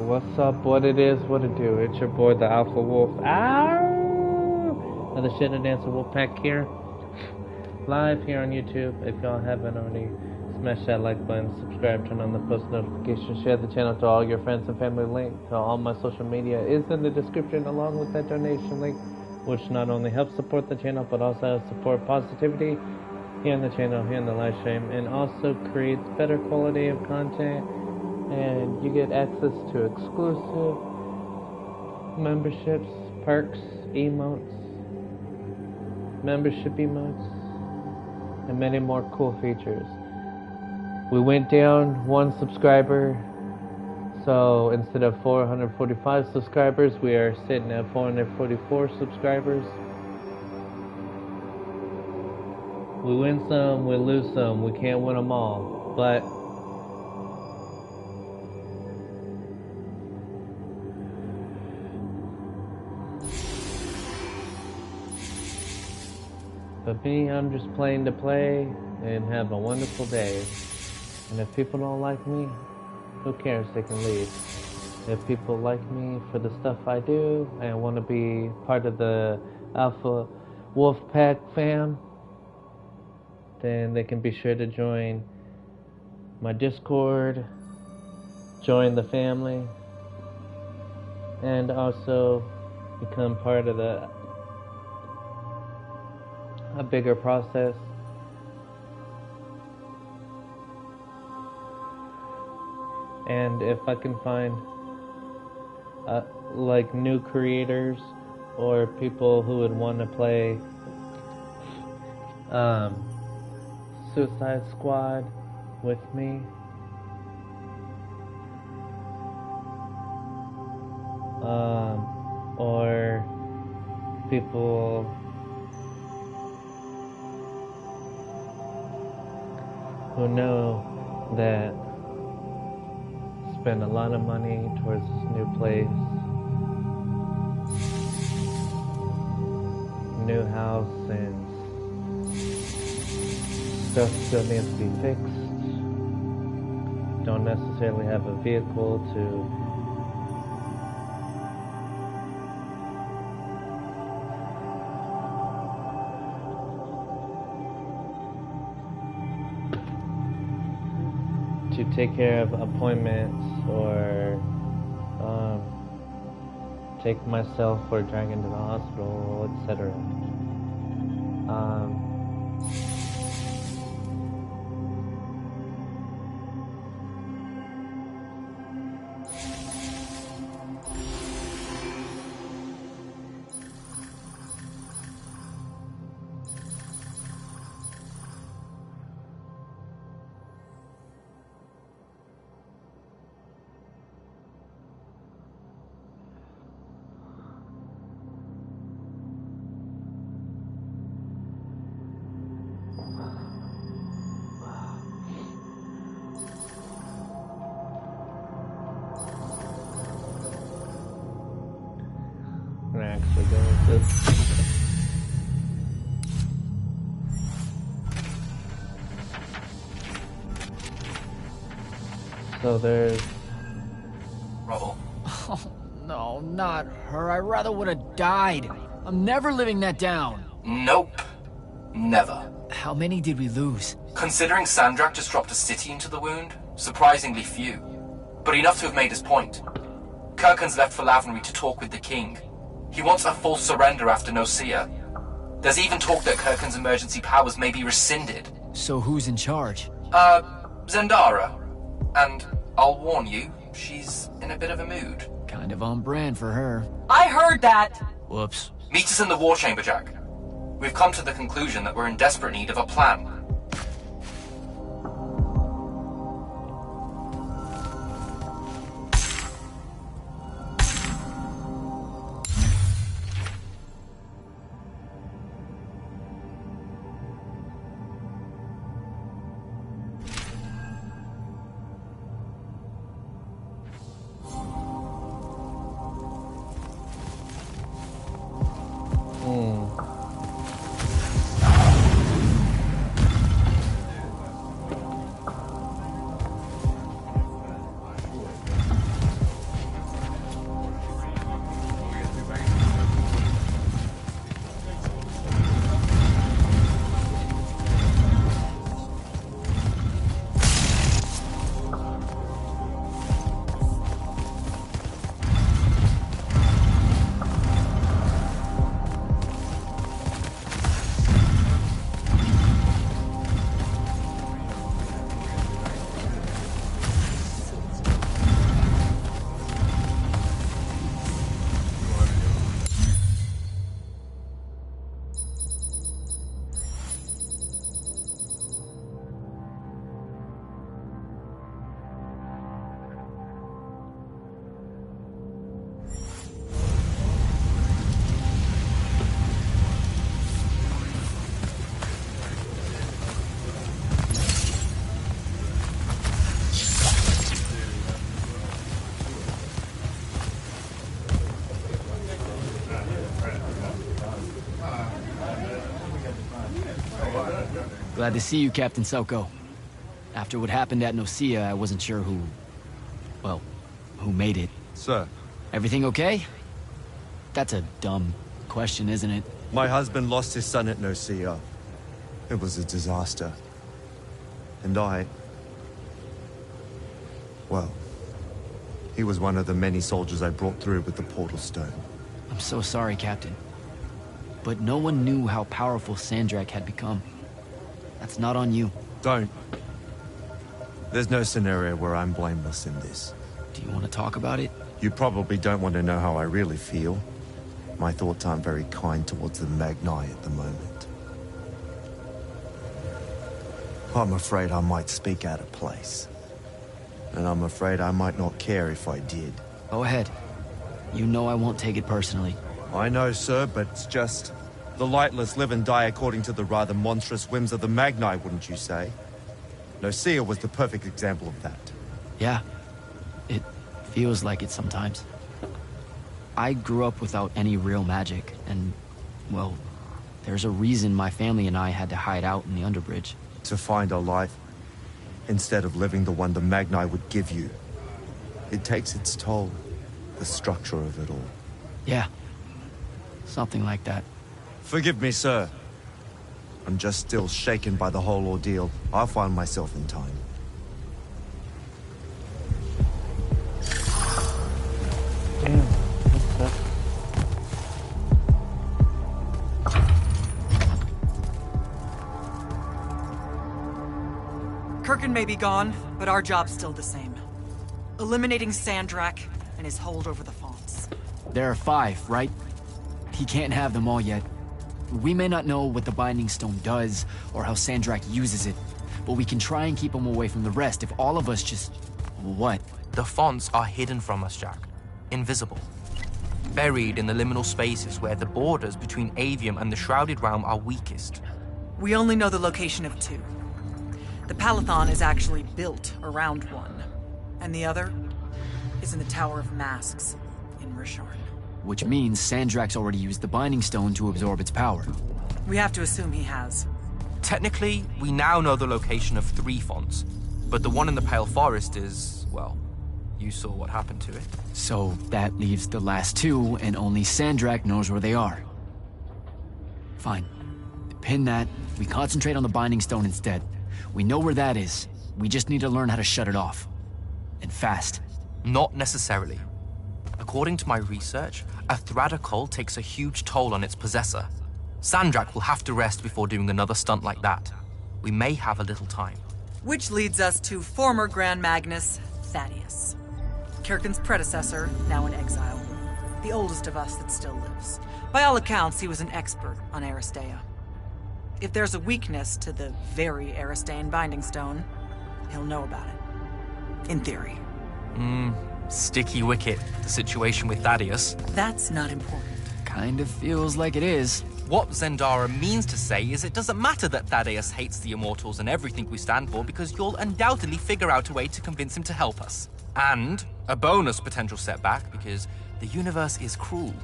What's up? What it is? What it do? It's your boy, the Alpha Wolf. Ow! And the Shit and Dancer Wolfpack here, live here on YouTube. If y'all haven't already, smash that like button, subscribe, turn on the post notifications, share the channel to all your friends and family. Link to all my social media is in the description, along with that donation link, which not only helps support the channel, but also helps support positivity here in the channel, here in the live stream, and also creates better quality of content. And you get access to exclusive memberships, perks, emotes, membership emotes, and many more cool features. We went down one subscriber, so instead of 445 subscribers, we are sitting at 444 subscribers. We win some, we lose some, we can't win them all, but me, I'm just playing to play and have a wonderful day. And if people don't like me, who cares? They can leave. If people like me for the stuff I do and want to be part of the Alpha Wolfpack fam, then they can be sure to join my Discord, join the family, and also become part of a bigger process. And if I can find like new creators or people who would want to play Suicide Squad with me, or people who know that spend a lot of money towards this new place, new house, and stuff still needs to be fixed, don't necessarily have a vehicle to take care of appointments or take myself or drag into the hospital, etc. Actually go with this. So there's Rubble. Oh, no, not her. I rather would have died. I'm never living that down. Nope. Never. How many did we lose? Considering Sandrak just dropped a city into the wound, surprisingly few. But enough to have made his point. Kirkhan's left for Lavenry to talk with the king. He wants a full surrender after Nocia. There's even talk that Kirkhan's emergency powers may be rescinded. So who's in charge? Zendara. And I'll warn you, she's in a bit of a mood. Kind of on brand for her. I heard that! Whoops. Meet us in the war chamber, Jack. We've come to the conclusion that we're in desperate need of a plan. Glad to see you, Captain Soko. After what happened at Nocia, I wasn't sure who... well, who made it. Sir. Everything okay? That's a dumb question, isn't it? My husband lost his son at Nocia. It was a disaster. And well, he was one of the many soldiers I brought through with the portal stone. I'm so sorry, Captain. But no one knew how powerful Sandrak had become. That's not on you. Don't. There's no scenario where I'm blameless in this. Do you want to talk about it? You probably don't want to know how I really feel. My thoughts aren't very kind towards the Magni at the moment. I'm afraid I might speak out of place. And I'm afraid I might not care if I did. Go ahead. You know I won't take it personally. I know, sir, but it's just... the lightless live and die according to the rather monstrous whims of the Magni, wouldn't you say? Nocia was the perfect example of that. Yeah. It feels like it sometimes. I grew up without any real magic, and, well, there's a reason my family and I had to hide out in the Underbridge. To find a life, instead of living the one the Magni would give you. It takes its toll, the structure of it all. Yeah. Something like that. Forgive me, sir. I'm just still shaken by the whole ordeal. I'll find myself in time. Damn, that's tough. Kirkin may be gone, but our job's still the same. Eliminating Sandrak and his hold over the fonts. There are 5, right? He can't have them all yet. We may not know what the Binding Stone does, or how Sandrak uses it, but we can try and keep him away from the rest if all of us just... what? The fonts are hidden from us, Jack. Invisible. Buried in the liminal spaces where the borders between Aveume and the Shrouded Realm are weakest. We only know the location of 2. The Palathon is actually built around one, and the other is in the Tower of Masks in Risharn. Which means Sandrak's already used the Binding Stone to absorb its power. We have to assume he has. Technically, we now know the location of 3 fonts, but the one in the Pale Forest is, well, you saw what happened to it. So that leaves the last 2, and only Sandrak knows where they are. Fine. Pin that. We concentrate on the Binding Stone instead. We know where that is. We just need to learn how to shut it off. And fast. Not necessarily. According to my research, a Thradakol takes a huge toll on its possessor. Sandrak will have to rest before doing another stunt like that. We may have a little time. Which leads us to former Grand Magnus, Thaddeus. Kirkin's predecessor, now in exile. The oldest of us that still lives. By all accounts, he was an expert on Aristea. If there's a weakness to the very Aristean Binding Stone, he'll know about it. In theory. Sticky wicket, the situation with Thaddeus. That's not important. Kind of feels like it is. What Zendara means to say is it doesn't matter that Thaddeus hates the Immortals and everything we stand for, because you'll undoubtedly figure out a way to convince him to help us. And a bonus potential setback, because the universe is cruel.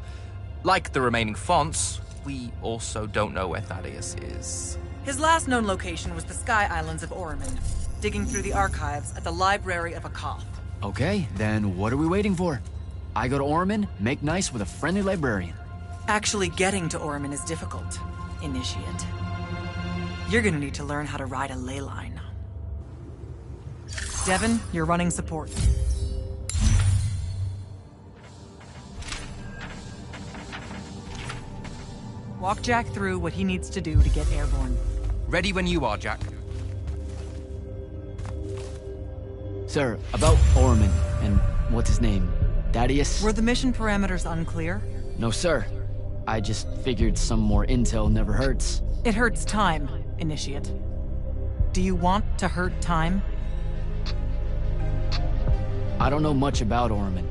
Like the remaining fonts, we also don't know where Thaddeus is. His last known location was the Sky Islands of Oromond, digging through the archives at the Library of Akoth. Okay, then what are we waiting for? I go to Oromond, make nice with a friendly librarian. Actually getting to Oromond is difficult, Initiate. You're gonna need to learn how to ride a ley line. Devin, you're running support. Walk Jack through what he needs to do to get airborne. Ready when you are, Jack. Sir, about Oromond and what's his name? Thaddeus? Were the mission parameters unclear? No, sir. I just figured some more intel never hurts. It hurts time, Initiate. Do you want to hurt time? I don't know much about Oromond.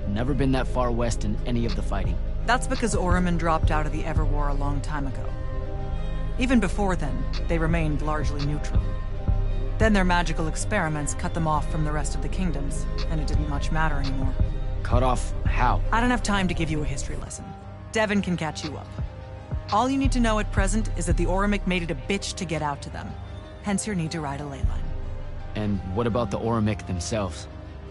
Never been that far west in any of the fighting. That's because Oromond dropped out of the Everwar a long time ago. Even before then, they remained largely neutral. Then their magical experiments cut them off from the rest of the kingdoms, and it didn't much matter anymore. Cut off how? I don't have time to give you a history lesson. Devin can catch you up. All you need to know at present is that the Oromik made it a bitch to get out to them. Hence your need to ride a ley line. And what about the Oromik themselves?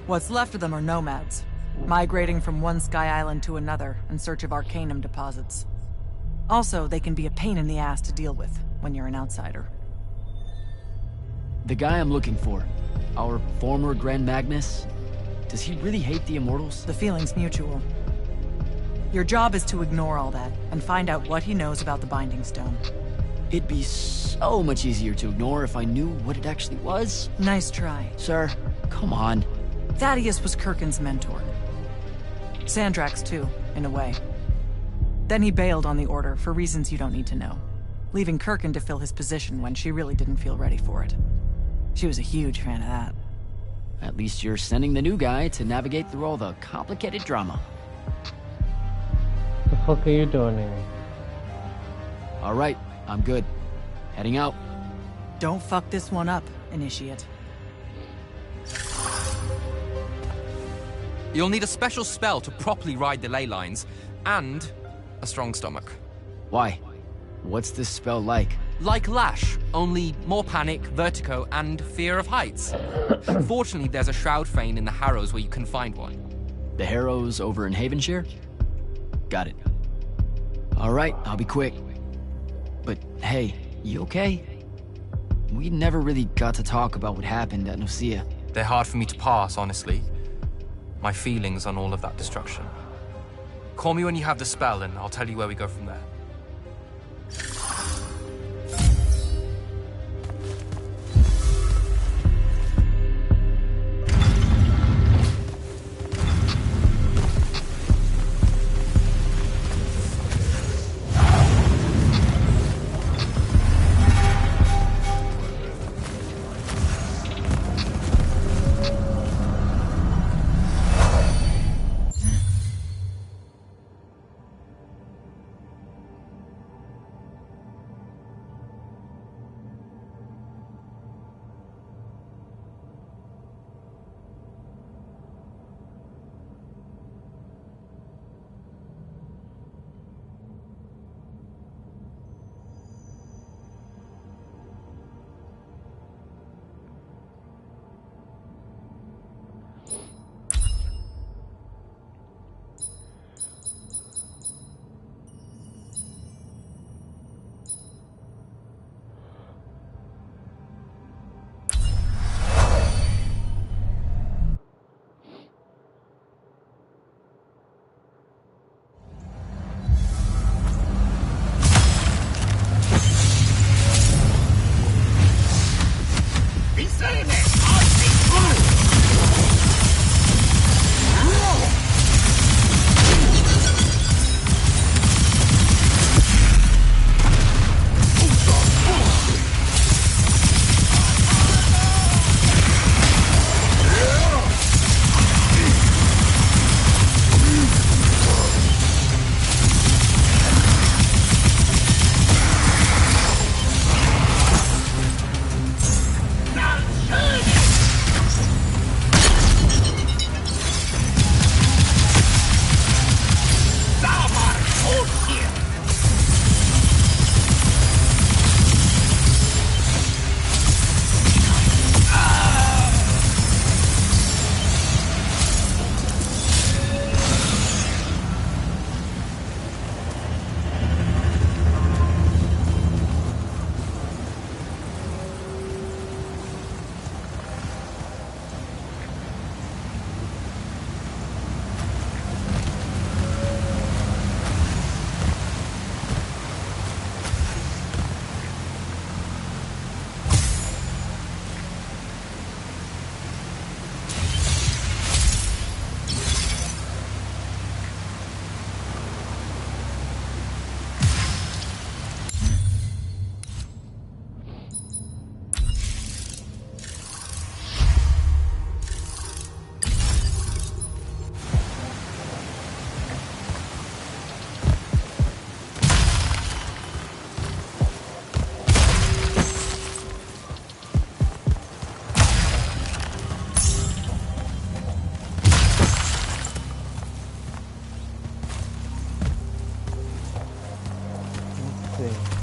What's left of them are nomads, migrating from one sky island to another in search of arcanum deposits. Also, they can be a pain in the ass to deal with when you're an outsider. The guy I'm looking for, our former Grand Magnus, does he really hate the Immortals? The feeling's mutual. Your job is to ignore all that and find out what he knows about the Binding Stone. It'd be so much easier to ignore if I knew what it actually was. Nice try. Sir, come on. Thaddeus was Kirkin's mentor. Sandrax too, in a way. Then he bailed on the Order for reasons you don't need to know, leaving Kirkin to fill his position when she really didn't feel ready for it. She was a huge fan of that. At least you're sending the new guy to navigate through all the complicated drama. The fuck are you doing here? All right, I'm good. Heading out. Don't fuck this one up, Initiate. You'll need a special spell to properly ride the ley lines, and a strong stomach. Why? What's this spell like? Like Lash, only more panic, vertigo, and fear of heights. Fortunately, there's a Shroud Fane in the Harrows where you can find one. The Harrows over in Havenshire? Got it. All right, I'll be quick. But hey, you okay? We never really got to talk about what happened at Nicaea. They're hard for me to pass, honestly. My feelings on all of that destruction. Call me when you have the spell, and I'll tell you where we go from there. see.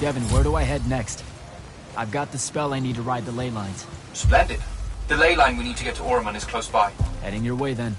Devin, where do I head next? I've got the spell I need to ride the ley lines. Splendid. The ley line we need to get to Orman is close by. Heading your way then.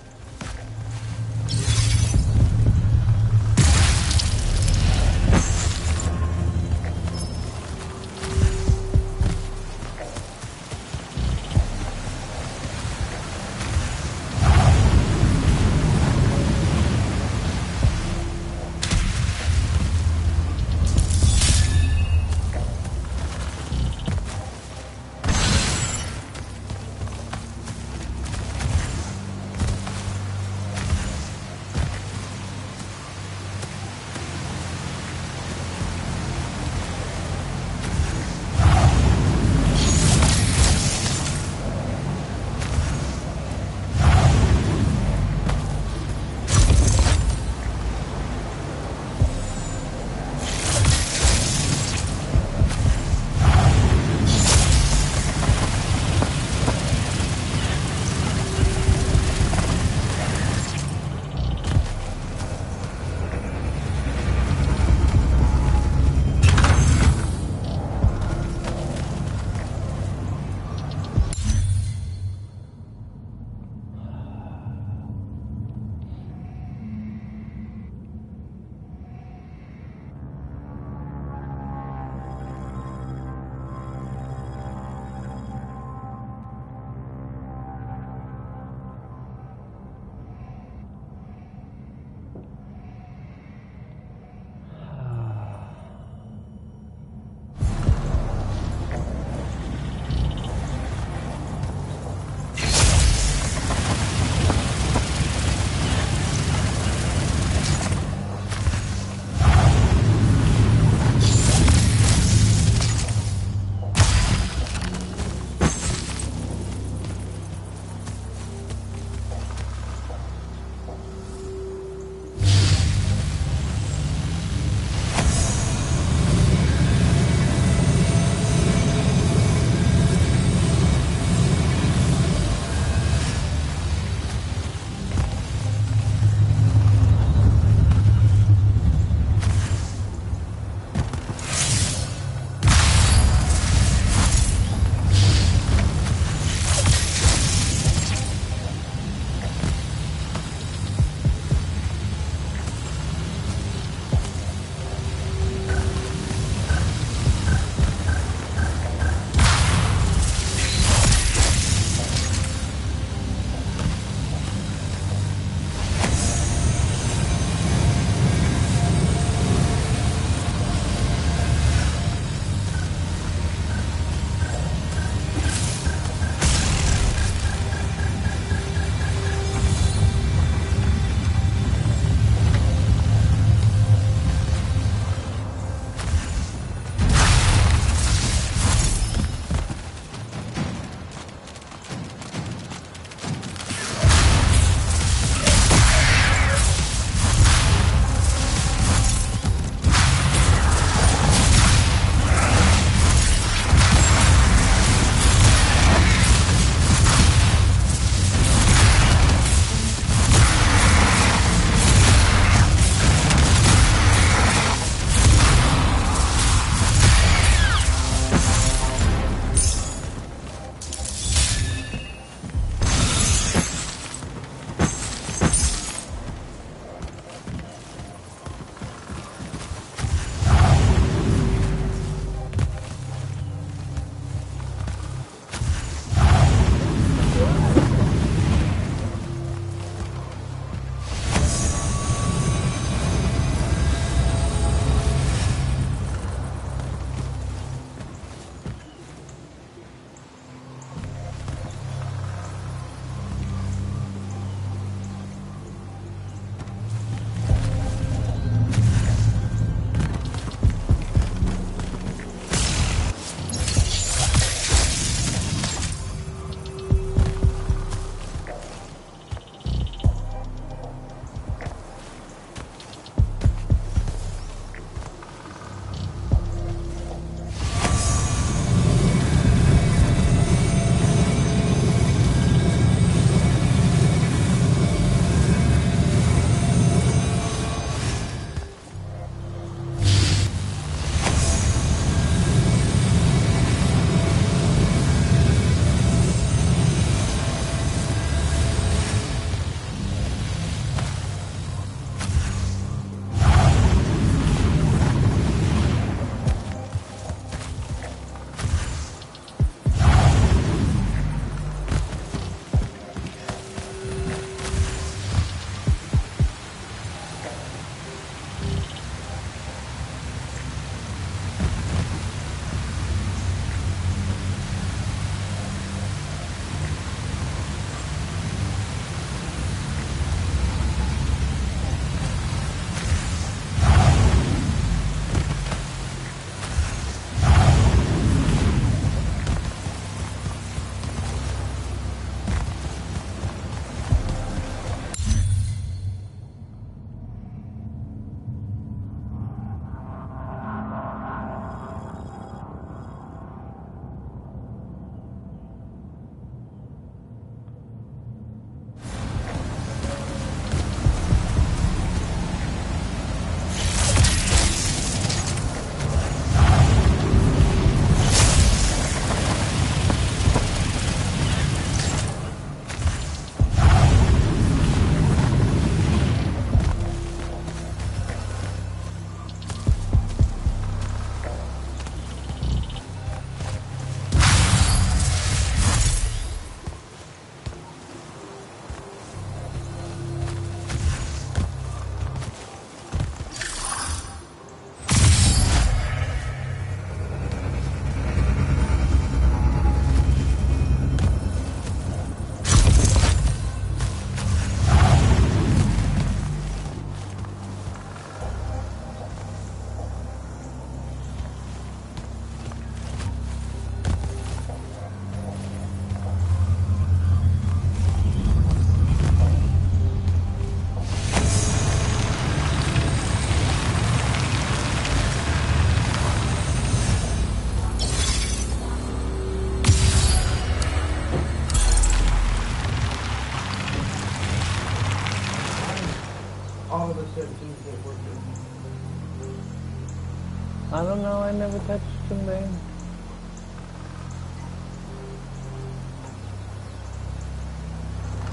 I don't know, I never touched him, man.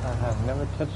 I have never touched.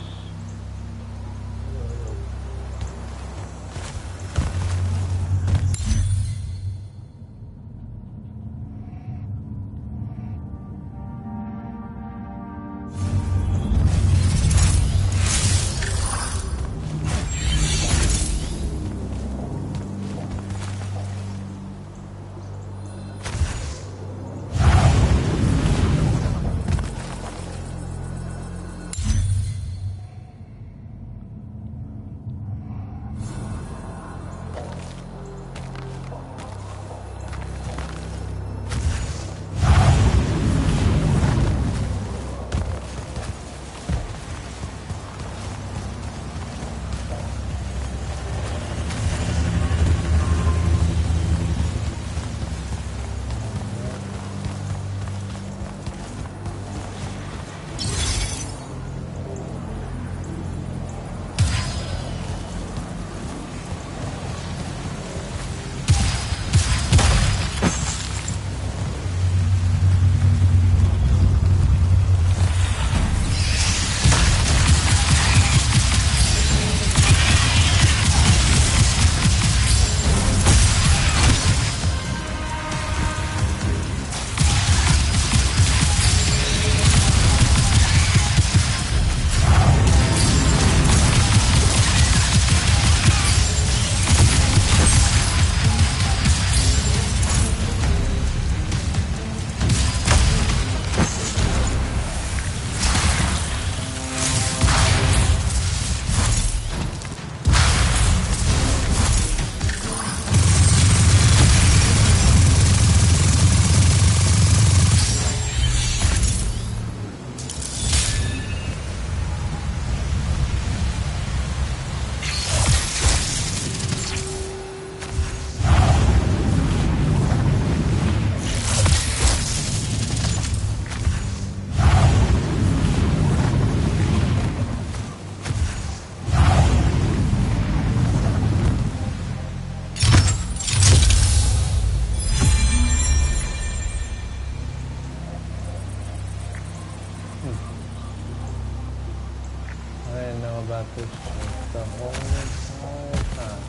I didn't know about this shit the whole entire time.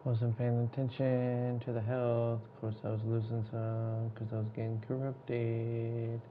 Wasn't paying attention to the health. Of course, I was losing some because I was getting corrupted.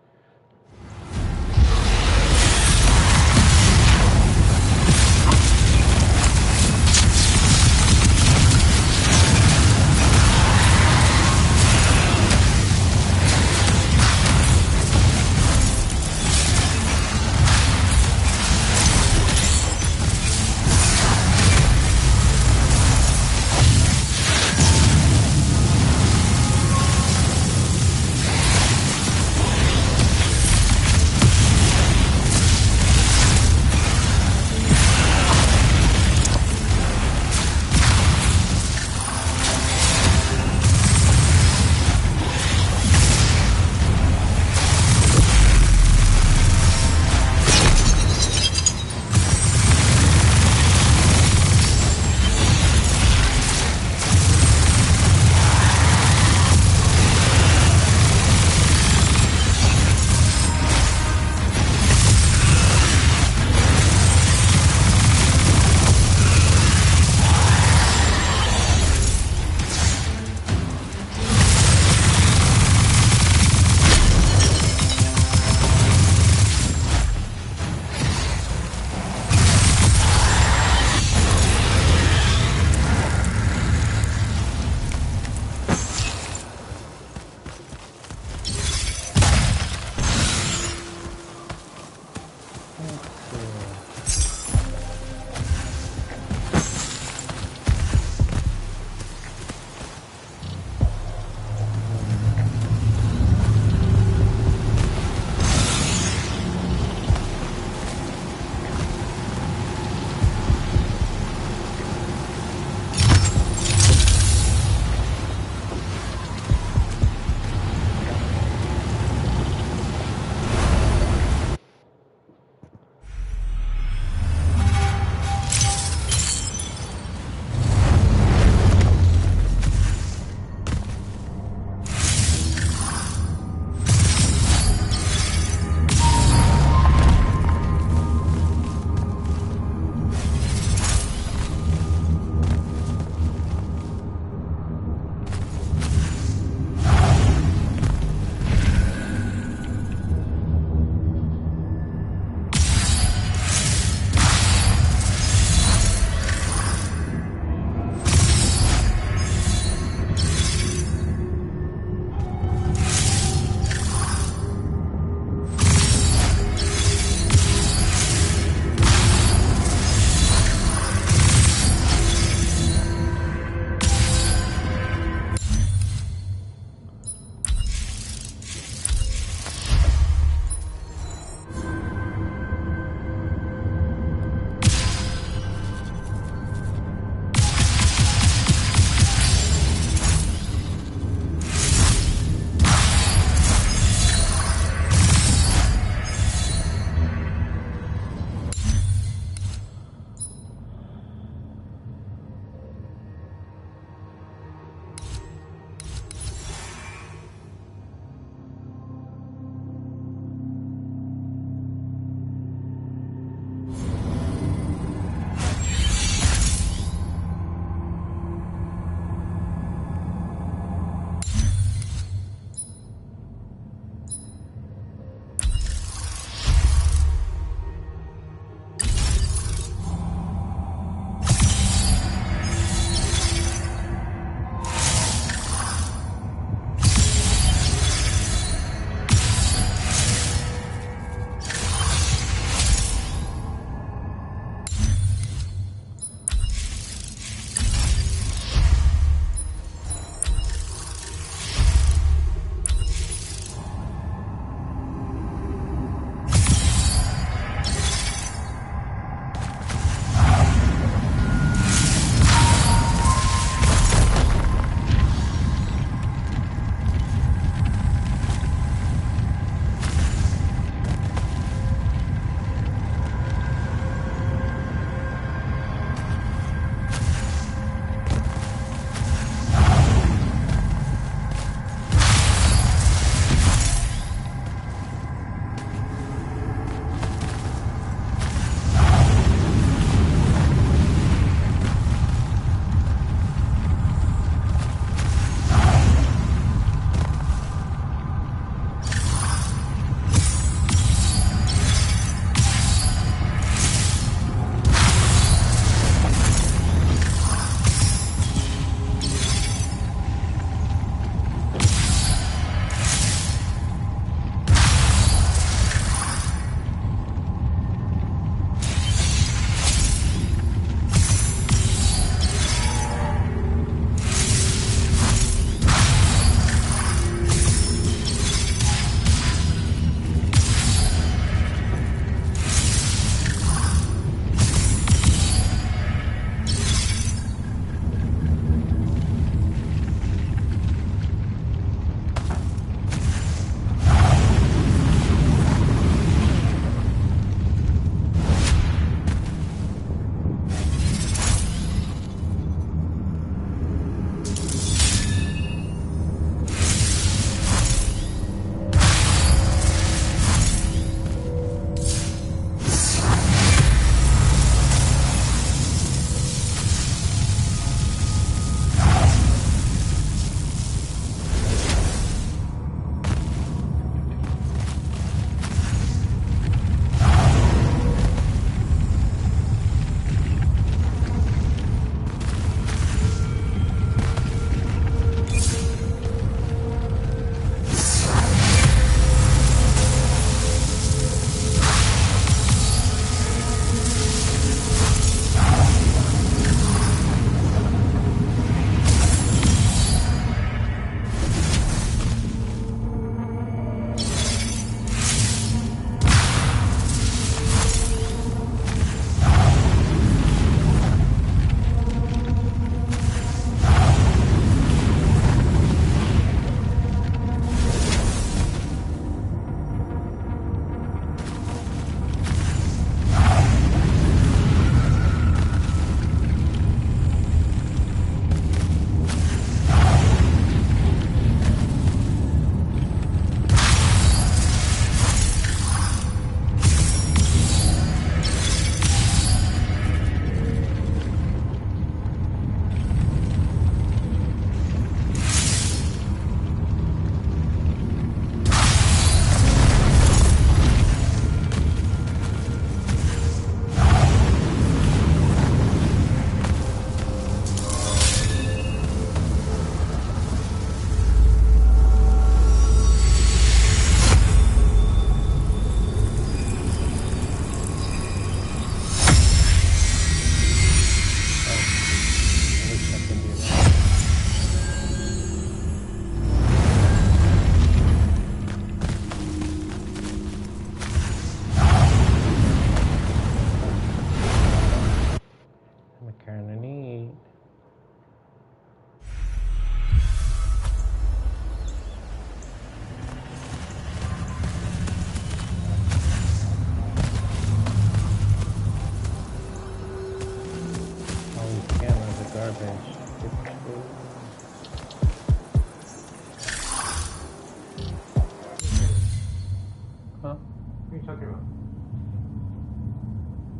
talking about?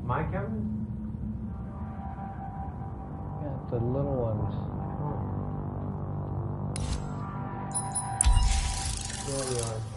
My cameras? Yeah, the little ones. Oh. There we are.